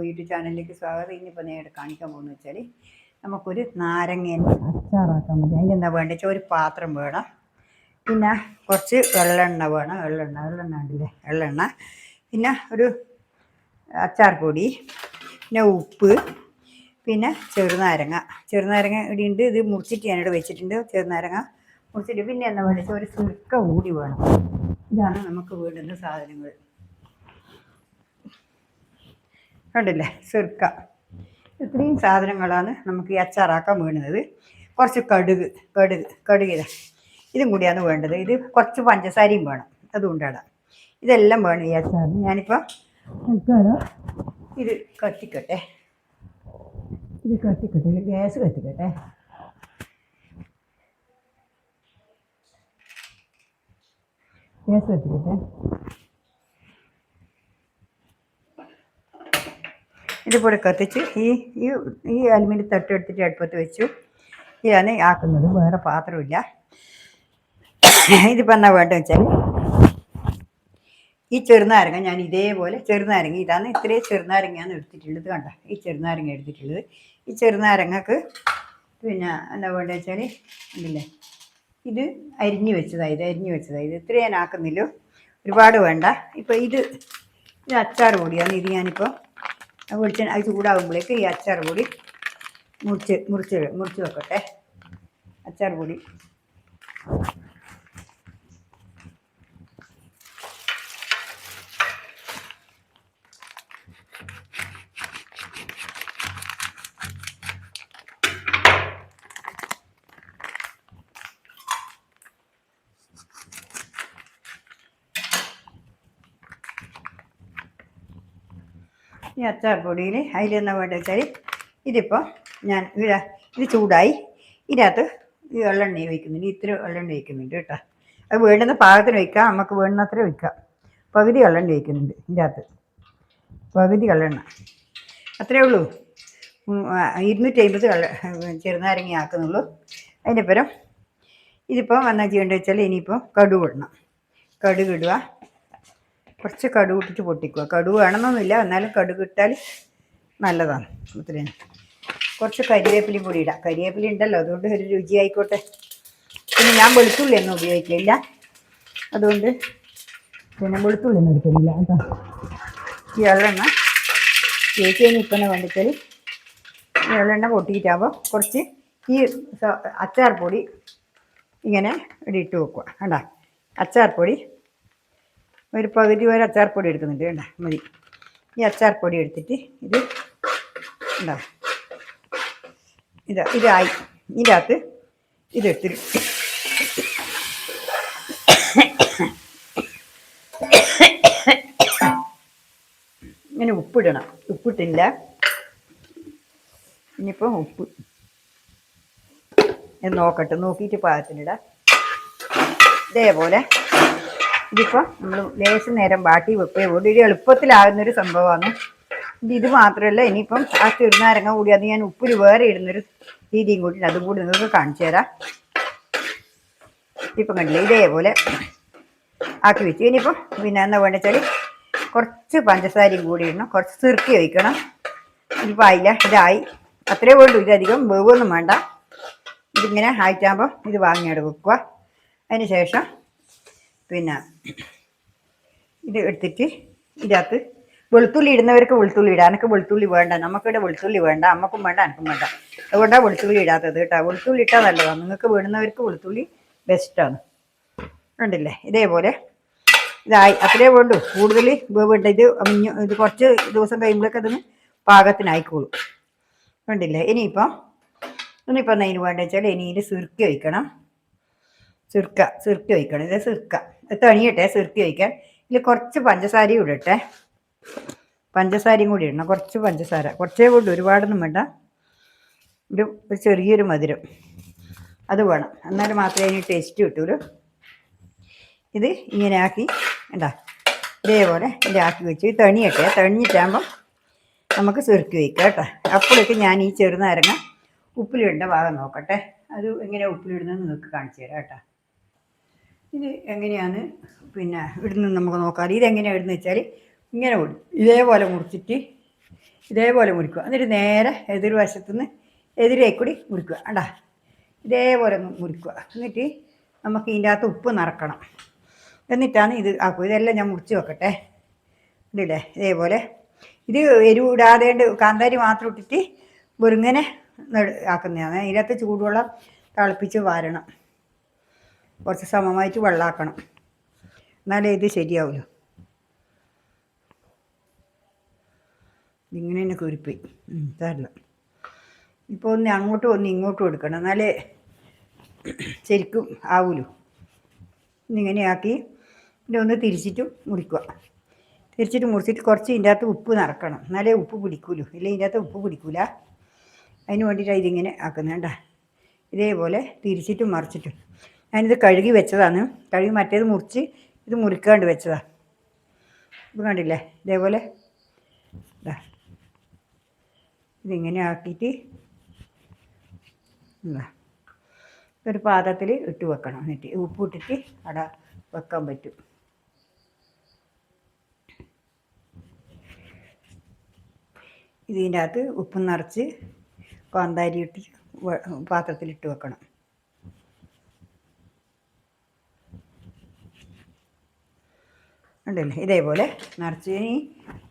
YouTube ചാനലിലേക്ക് സ്വാഗതം. ഇന്നിപ്പോൾ നേരെ കാണിക്കാൻ പോകുന്നത് വെച്ചാൽ നമുക്കൊരു നാരങ്ങ അച്ചാറാക്കാൻ മതി. അതിനെന്താ വേണ്ടത് വെച്ചാൽ ഒരു പാത്രം വേണം, പിന്നെ കുറച്ച് വെള്ളെണ്ണ വേണം. വെള്ളെണ്ണ ഉണ്ടല്ലേ, വെള്ളെണ്ണ, പിന്നെ ഒരു അച്ചാർ പൊടി, പിന്നെ ഉപ്പ്, പിന്നെ ചെറുനാരങ്ങ ഇടിയുണ്ട്. ഇത് മുറിച്ചിട്ട് ഞാനിവിടെ വെച്ചിട്ടുണ്ട്. ചെറുനാരങ്ങ മുറിച്ചിട്ട് പിന്നെ എന്താ വേണ്ടത് വെച്ചാൽ ഒരു സുർക്ക കൂടി വേണം. ഇതാണ് നമുക്ക് വേണ്ടുന്ന സാധനങ്ങൾ. കണ്ടില്ലേ, സുർക്ക. ഇത്രയും സാധനങ്ങളാണ് നമുക്ക് ഈ അച്ചാറാക്കാൻ വേണ്ടുന്നത്. കുറച്ച് കടുക് ഇതും കൂടിയാണ് വേണ്ടത്. ഇത് കുറച്ച് പഞ്ചസാരയും വേണം, അതുകൊണ്ടാണ്. ഇതെല്ലാം വേണം ഈ അച്ചാറിന്. ഞാനിപ്പോൾ ഇത് കത്തിക്കട്ടെ, ഗ്യാസ് കത്തിക്കട്ടെ. ഇതിപ്പോൾ കത്തിച്ച് ഈ അലുമിനിയം തട്ടെടുത്തിട്ട് അടുപ്പത്ത് വെച്ചു. ഇതാണ് ആക്കുന്നത്, വേറെ പാത്രമില്ല. ഇതിപ്പോൾ എന്നാ വേണ്ടതെന്ന് വെച്ചാൽ ഈ ചെറുനാരങ്ങ ഞാൻ ഇതേപോലെ ഇതാണ് ഇത്രയും ചെറുനാരങ്ങയാണ് എടുത്തിട്ടുള്ളത്. കണ്ട, ഈ ചെറുനാരങ്ങ എടുത്തിട്ടുള്ളത്. ഈ ചെറുനാരങ്ങക്ക് പിന്നെ എന്താ വേണ്ടതെന്ന് വെച്ചാൽ ഉണ്ടല്ലേ, ഇത് അരിഞ്ഞു വെച്ചതാണ്. ഇത് ഇത്രയും ഞാൻ ആക്കുന്നില്ല, ഒരുപാട് വേണ്ട. ഇപ്പോൾ ഇത് അച്ചാർ പൊടിയാണ്. ഇത് ഞാനിപ്പോൾ വെളിച്ചെണ്ണ അത് ചൂടാകുമ്പോഴേക്ക് ഈ അച്ചാർ പൊടി മുറിച്ച് വെക്കട്ടെ. അച്ചാർ പൊടി ഈ അച്ചാർ പൊടിയിൽ അതിലെന്നാ വേണ്ടത് വെച്ചാൽ ഇതിപ്പോൾ ഞാൻ ഇത് ചൂടായി. ഇതിനകത്ത് ഈ വെള്ളെണ്ണ ഒഴിക്കുന്നുണ്ട്, ഇത്ര വെള്ളെണ്ണ ഒഴിക്കുന്നുണ്ട് കേട്ടോ. അത് വേണ്ടുന്ന പാകത്തിന് ഒഴിക്കാം, നമുക്ക് വേണ്ടുന്നത്ര ഒഴിക്കാം. പകുതി വെള്ളെണ്ണ ഒഴിക്കുന്നുണ്ട് ഇതിൻ്റെ അകത്ത്, പകുതി വെള്ളെണ്ണ, അത്രയേ ഉള്ളൂ. 250 ചെറുനാരങ്ങ ആക്കുന്നുള്ളൂ. അതിൻ്റെ പരം ഇതിപ്പോൾ എന്നാ ചെയ്യേണ്ടത് വെച്ചാൽ ഇനിയിപ്പോൾ കടുക് ഇടണം. കടുക് ഇടുക, കുറച്ച് കടുക് ഇട്ടിട്ട് പൊട്ടിക്കുക. കടുക് വേണമെന്നൊന്നുമില്ല, എന്നാലും കടുക് ഇട്ടാൽ നല്ലതാണ്. ഇത്രയും കുറച്ച് കരിവേപ്പിലയും കൂടി ഇടാം. കരിവേപ്പില ഉണ്ടല്ലോ, അതുകൊണ്ട് ഒരു രുചി ആയിക്കോട്ടെ. പിന്നെ ഞാൻ വെളുത്തുള്ളി ഒന്നും ഉപയോഗിക്കില്ല, അതുകൊണ്ട് പിന്നെ വെളുത്തുള്ളി ഒന്നും എടുക്കുന്നില്ല കേട്ടോ. ഈ വെള്ളെണ്ണ ചേച്ചിന് ഇപ്പം വേണ്ടിച്ചാൽ ഈ വെള്ളെണ്ണ പൊട്ടിയിട്ടാകുമ്പോൾ കുറച്ച് ഈ അച്ചാർ പൊടി ഇങ്ങനെ ഇട്ട് വെക്കുക. കണ്ട, അച്ചാർ പൊടി ഒരു പകുതി വരെ അച്ചാർ പൊടി എടുക്കുന്നുണ്ട്. വേണ്ട, മതി. ഈ അച്ചാർ പൊടി എടുത്തിട്ട് ഉണ്ടാ ഇതായി. ഇതിൻ്റെ അകത്ത് ഇതെടുത്തിട്ട് ഇങ്ങനെ ഉപ്പിടണം. ഉപ്പിട്ടില്ല, ഇനിയിപ്പോൾ ഉപ്പ് നോക്കട്ടെ, നോക്കിയിട്ട് പാകത്തിനിടാം. ഇതേപോലെ ഇതിപ്പോൾ നമ്മൾ ലേശം നേരം ബാട്ടി വെക്കുകയോ ഒരു എളുപ്പത്തിലാകുന്നൊരു സംഭവമാണ്. ഇത് മാത്രമല്ല, ഇനിയിപ്പം ആ ചെറുനാരങ്ങ കൂടി അത് ഞാൻ ഉപ്പിൽ വേറെ ഇടുന്നൊരു രീതിയും കൂടി അതും കൂടി നിങ്ങൾക്ക് കാണിച്ചു തരാം. ഇപ്പം കണ്ടില്ലേ, ഇതേപോലെ ആക്കി വെച്ചു. ഇനിയിപ്പം പിന്നെ എന്താ വേണ്ട വെച്ചാൽ കുറച്ച് പഞ്ചസാരയും കൂടി ഇടണം, കുറച്ച് സിർക്കി ഒഴിക്കണം. ഇതിപ്പോൾ ആയില്ല, ഇതായി, അത്രേ വേണ്ടു. ഇതധികം വേവൊന്നും വേണ്ട. ഇതിങ്ങനെ ആയിട്ടാകുമ്പോൾ ഇത് വാങ്ങിയോടെ വെക്കുക. അതിന് ശേഷം പിന്നെ ഇത് എടുത്തിട്ട് ഇതിനകത്ത് വെളുത്തുള്ളി ഇടുന്നവർക്ക് വെളുത്തുള്ളി ഇടാം. എനിക്ക് വെളുത്തുള്ളി വേണ്ട, നമുക്കിവിടെ വെളുത്തുള്ളി വേണ്ട, അമ്മക്കും വേണ്ട, എനിക്കും വേണ്ട. അതുകൊണ്ടാണ് വെളുത്തുള്ളി ഇടാത്തത് കേട്ടോ. വെളുത്തുള്ളി ഇട്ടാൽ നല്ലതാണ്, നിങ്ങൾക്ക് വേണ്ടുന്നവർക്ക് വെളുത്തുള്ളി ബെസ്റ്റാണ്. കണ്ടില്ലേ, ഇതേപോലെ ഇതായി, അത്രേ വേണ്ടു. കൂടുതൽ വേണ്ട. ഇത് കുറച്ച് ദിവസം കഴിയുമ്പോഴേക്ക് അതിന് പാകത്തിനായിക്കോളും. കണ്ടില്ലേ. ഇനിയിപ്പം അതിന് വേണ്ട വെച്ചാൽ ഇനി ഇത് സുർക്കി ഒഴിക്കണം. സുർക്കി ഒഴിക്കണം. ഇത് തണിയട്ടെ, സുർക്കി ഒഴിക്കാൻ. ഇതിൽ കുറച്ച് പഞ്ചസാരയും ഇടട്ടെ, പഞ്ചസാരയും കൂടി ഇടണം. കുറച്ച് പഞ്ചസാര, കുറച്ചേ കൊണ്ട്, ഒരുപാടൊന്നും വേണ്ട. ഒരു ചെറിയൊരു മധുരം അത് വേണം, എന്നാലും മാത്രമേ അതിന് ടേസ്റ്റ് കിട്ടൂലൂ. ഇത് ഇങ്ങനെ ആക്കി എന്താ ഇതേപോലെ ആക്കി വെച്ച് തണിയട്ടെ. തണിഞ്ഞിട്ടാകുമ്പം നമുക്ക് സുർക്കി വയ്ക്കാം കേട്ടോ. അപ്പോഴേക്ക് ഞാൻ ഈ ചെറുനാരങ്ങ ഉപ്പിലിടേണ്ട ഭാഗം നോക്കട്ടെ. അത് എങ്ങനെയാണ് ഉപ്പിലിടുന്നത് നിങ്ങൾക്ക് കാണിച്ചു തരാം കേട്ടോ. ഇത് എങ്ങനെയാണ് പിന്നെ ഇടുന്നത് നമുക്ക് നോക്കാം. ഇതെങ്ങനെയാണ് ഇടുന്നത് വെച്ചാൽ ഇങ്ങനെ ഇതേപോലെ മുറിച്ചിട്ട് ഇതേപോലെ മുറിക്കുക. എന്നിട്ട് നേരെ എതിർവശത്തുനിന്ന് എതിരേക്കൂടി മുറിക്കുക. കണ്ടാ ഇതേപോലെ മുറിക്കുക. എന്നിട്ട് നമുക്ക് ഇതിൻ്റെ അകത്ത് ഉപ്പ് നിറക്കണം. എന്നിട്ടാണ് ഇത് ആക്കുക. ഇതെല്ലാം ഞാൻ മുറിച്ച് വെക്കട്ടെ. ഇതില്ലേ ഇതേപോലെ ഇത് എരിവ് ഇടാതെ കാന്താരി മാത്രം ഇട്ടിട്ട് വെറുങ്ങനെ ആക്കുന്നതാണ്. ഇതിനകത്ത് ചൂടുവെള്ളം തിളപ്പിച്ച് വാരണം. കുറച്ച് സമമായിട്ട് വെള്ളമാക്കണം, എന്നാലേ ഇത് ശരിയാവുള്ളൂ. ഇങ്ങനെ തന്നെ കുരിപ്പോയി തരില്ല. ഇപ്പോൾ ഒന്ന് അങ്ങോട്ടും ഒന്ന് ഇങ്ങോട്ടും എടുക്കണം, എന്നാലേ ശരിക്കും ആവുമല്ലോ. ഇന്നിങ്ങനെയാക്കി പിന്നെ ഒന്ന് തിരിച്ചിട്ടും മുറിക്കുക. തിരിച്ചിട്ട് മുറിച്ചിട്ട് കുറച്ച് ഇതിൻ്റെ അകത്ത് ഉപ്പ് നിറക്കണം, എന്നാലേ ഉപ്പ് പിടിക്കൂലൂ. ഇല്ല ഇതിൻ്റെ അകത്ത് ഉപ്പ് പിടിക്കൂല. അതിന് വേണ്ടിയിട്ടാണ് ഇതിങ്ങനെ ആക്കുന്നുണ്ട. ഇതേപോലെ തിരിച്ചിട്ടും മറിച്ചിട്ടും. ഞാനിത് കഴുകി വെച്ചതാണ്. കഴുകി മറ്റേത് മുറിച്ച് ഇത് മുറിക്കാണ്ട് വെച്ചതാണ്. ഇത് കണ്ടില്ലേ ഇതേപോലെ ഇതാ ഇതിങ്ങനെ ആക്കിയിട്ട് ഒരു പാത്രത്തിൽ ഇട്ട് വെക്കണം. എന്നിട്ട് ഉപ്പ് ഇട്ടിട്ട് അവിടെ വെക്കാൻ പറ്റും. ഇതിൻ്റെ അകത്ത് ഉപ്പ് നിറച്ച് കാന്താരി ഇട്ട് പാത്രത്തിലിട്ട് വെക്കണം. ഉണ്ടല്ലേ ഇതേപോലെ നിറച്ച്. ഇനി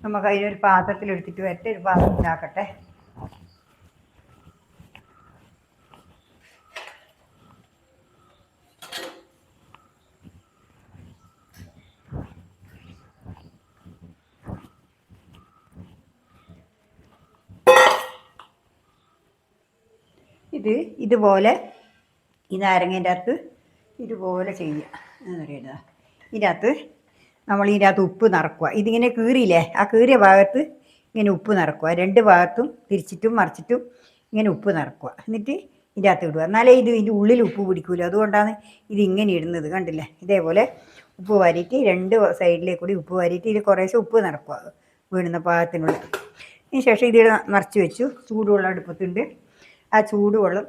നമുക്ക് അതിനൊരു പാത്രത്തിലെടുത്തിട്ട് വരട്ടെ. ഒരു പാത്രത്തിലാക്കട്ടെ. ഇതുപോലെ ഈ നാരങ്ങേൻ്റെ അകത്ത് ഇതുപോലെ ചെയ്യുക. എന്ന് പറയുന്നത് ഇതിൻ്റെ അകത്ത് നമ്മൾ ഇതിൻ്റെ അകത്ത് ഉപ്പ് നിറക്കുക. ഇതിങ്ങനെ കീറിയില്ലേ, ആ കീറിയ ഭാഗത്ത് ഇങ്ങനെ ഉപ്പ് നിറക്കുക. രണ്ട് ഭാഗത്തും തിരിച്ചിട്ടും മറിച്ചിട്ടും ഇങ്ങനെ ഉപ്പ് നിറക്കുക. എന്നിട്ട് ഇതിൻ്റെ അകത്ത് ഇടുക. എന്നാലേ ഇതിൻ്റെ ഉള്ളിൽ ഉപ്പ് പിടിക്കൂല. അതുകൊണ്ടാണ് ഇതിങ്ങനെ ഇടുന്നത്. കണ്ടില്ലേ ഇതേപോലെ ഉപ്പ് വാരിയിട്ട് രണ്ട് സൈഡിലേക്ക് കൂടി ഉപ്പ് വാരിയിട്ട് ഇതിൽ കുറേശ്ശെ ഉപ്പ് നിറക്കുക വീഴുന്ന പാകത്തിനുള്ളിൽ. അതിന് ശേഷം ഇത് നിറച്ച് വെച്ചു. ചൂടുവെള്ളം അടുപ്പത്തുണ്ട്. ആ ചൂടുവെള്ളം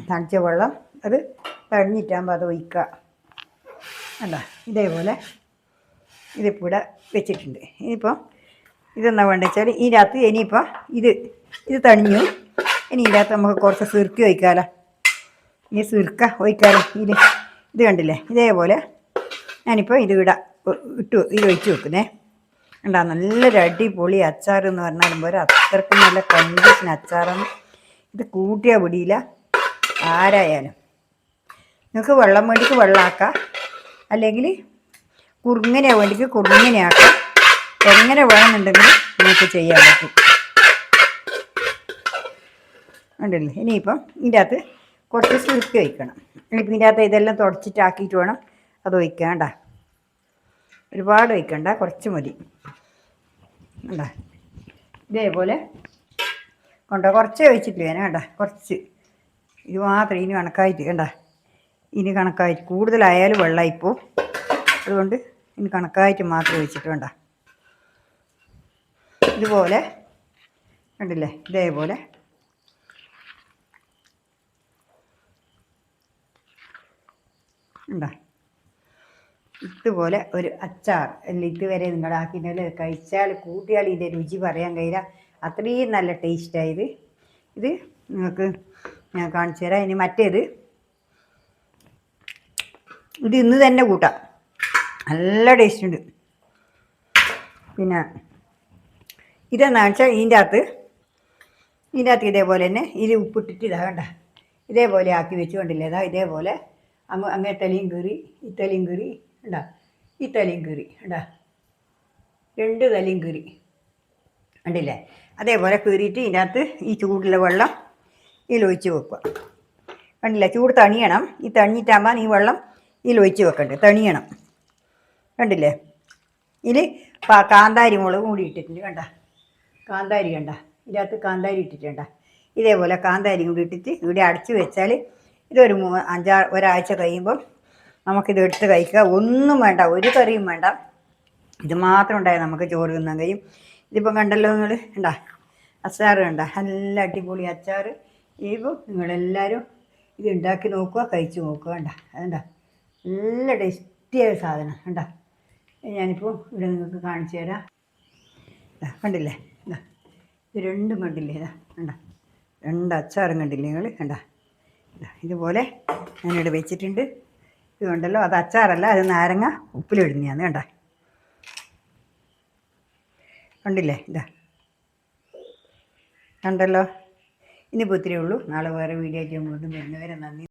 തണിച്ച വെള്ളം അത് തണിഞ്ഞിട്ടാകുമ്പോൾ അത് ഒഴിക്കുക. അല്ല ഇതേപോലെ ഇതിപ്പോൾ ഇവിടെ വെച്ചിട്ടുണ്ട്. ഇനിയിപ്പോൾ ഇതെന്താ വേണ്ടത് വെച്ചാൽ ഇതിനകത്ത് ഇനിയിപ്പോൾ ഇത് തണിഞ്ഞു. ഇനി ഇതിനകത്ത് നമുക്ക് കുറച്ച് സിർക്ക ഒഴിക്കാമല്ലോ. ഈ സിർക്ക ഒഴിക്കാമല്ലോ. ഇത് കണ്ടില്ലേ ഇതേപോലെ ഞാനിപ്പോൾ ഇത് ഒഴിച്ച് വെക്കുന്നേ. ഉണ്ടാ നല്ലൊരു അടിപൊളി അച്ചാർ എന്ന് പറഞ്ഞാലും പോലെ അത്രയ്ക്കും നല്ല കണ്ടീഷൻ അച്ചാറാണ്. ഇത് കൂട്ടിയാൽ പിടിയില്ല ആരായാലും. നിങ്ങൾക്ക് വെള്ളം വേണ്ടിക്ക് വെള്ളമാക്കാം, അല്ലെങ്കിൽ കുറുങ്ങനെ വേണ്ടിക്ക് കുറുങ്ങനെ ആക്കാം. എങ്ങനെ വേണമെന്നുണ്ടെങ്കിൽ നിങ്ങൾക്ക് ചെയ്യാൻ പറ്റും. ഉണ്ടല്ലോ ഇനിയിപ്പം ഇതിൻ്റെ അകത്ത് കുറച്ച് സുരുക്കി ഒഴിക്കണം. ഇനിയിപ്പോൾ ഇതിൻ്റെ അകത്ത് ഇതെല്ലാം തുടച്ചിട്ടാക്കിയിട്ട് വേണം അത് ഒഴിക്കാണ്ട. ഒരുപാട് ഒഴിക്കണ്ട, കുറച്ച് മതി. കണ്ട ഇതേപോലെ കുറച്ച് ഒഴിച്ചിട്ട് വേണം. കണ്ട കുറച്ച് ഇത് മാത്രം ഇനി കണക്കായിട്ട്. കണ്ട ഇനി കണക്കായിട്ട് കൂടുതലായാലും വെള്ളമായിപ്പോൾ. അതുകൊണ്ട് ഇനി കണക്കായിട്ട് മാത്രം ഒഴിച്ചിട്ട് വേണ്ട. ഇതുപോലെ കണ്ടില്ലേ ഇതേപോലെ ഉണ്ടോ. ഇതുപോലെ ഒരു അച്ചാർ അല്ല ഇതുവരെ നിങ്ങളുടെ ആക്കിയിട്ട് കഴിച്ചാൽ കൂട്ടിയാൽ ഇതിൻ്റെ രുചി പറയാൻ കഴിയില്ല. അത്രയും നല്ല ടേസ്റ്റായത്. ഇത് നിങ്ങൾക്ക് ഞാൻ കാണിച്ചു തരാം. ഇനി മറ്റേത് ഇത് ഇന്ന് തന്നെ കൂട്ടാം, നല്ല ടേസ്റ്റ് ഉണ്ട്. പിന്നെ ഇതെന്താണെന്ന് വെച്ചാൽ ഇതിൻ്റെ അകത്ത് ഇതേപോലെ തന്നെ ഇത് ഉപ്പിട്ടിട്ട് ഇതാ കണ്ട ഇതേപോലെ ആക്കി വെച്ച് കൊണ്ടില്ലേ. ഇതാ ഇതേപോലെ അങ്ങേ തലയും കീറി ഈ തലയും കീറി ഉണ്ടാ, ഈ തലയും കീറി ഉണ്ടാ, രണ്ട് തലയും കീറി ഉണ്ടല്ലേ. അതേപോലെ കീറിയിട്ട് ഇതിൻ്റെ അകത്ത് ഈ ചൂടുള്ള വെള്ളം ഇതിലൊഴിച്ച് വെക്കുക. കണ്ടില്ല ചൂട് തണിയണം. ഈ തണിഞ്ഞിട്ടാകുമ്പോൾ ഈ വെള്ളം ഇതിലൊഴിച്ച് വെക്കണ്ടേ, തണിയണം. കണ്ടില്ലേ ഇതിൽ കാന്താരി മുളക് കൂടി ഇട്ടിട്ടുണ്ട്. കണ്ട കാന്താരി കണ്ട ഇതിനകത്ത് കാന്താരി ഇട്ടിട്ടുണ്ട്. ഇതേപോലെ കാന്താരി കൂടി ഇട്ടിട്ട് ഇവിടെ അടച്ച് വെച്ചാൽ ഇതൊരു ഒരാഴ്ച കഴിയുമ്പം നമുക്കിത് എടുത്ത് കഴിക്കുക. ഒന്നും വേണ്ട, ഒരു കറിയും വേണ്ട. ഇത് മാത്രം ഉണ്ടായാൽ നമുക്ക് ചോറ് തിന്നാൻ കഴിയും. ഇതിപ്പം കണ്ടല്ലോ നിങ്ങൾ ഉണ്ടാ അച്ചാർ കണ്ട നല്ല അടിപൊളി അച്ചാർ. ഇപ്പോൾ നിങ്ങളെല്ലാവരും ഇത് ഉണ്ടാക്കി നോക്കുക, കഴിച്ച് നോക്കുക. കണ്ട അതുണ്ടാ നല്ല ടേസ്റ്റിയായ സാധനം. കണ്ട ഞാനിപ്പോൾ ഇവിടെ നിങ്ങൾക്ക് കാണിച്ചു തരാം. കണ്ടില്ലേ ഇത് രണ്ടും കണ്ടില്ലേ, ഇതാ കണ്ട, രണ്ട് അച്ചാറും കണ്ടില്ലേ നിങ്ങൾ, കണ്ട ഇതുപോലെ ഞാനിവിടെ വെച്ചിട്ടുണ്ട്. ഇതുണ്ടല്ലോ, അത് അച്ചാറല്ല, അത് നാരങ്ങ ഉപ്പിലിടുന്നതാണ്, കണ്ട കണ്ടില്ലേ, ഇതാ കണ്ടല്ലോ. ഇനിയിപ്പോൾ ഇത്രയേ ഉള്ളൂ. നാളെ വേറെ വീഡിയോ ആയിട്ട് വീണ്ടും വരുന്നവരെ നന്ദി.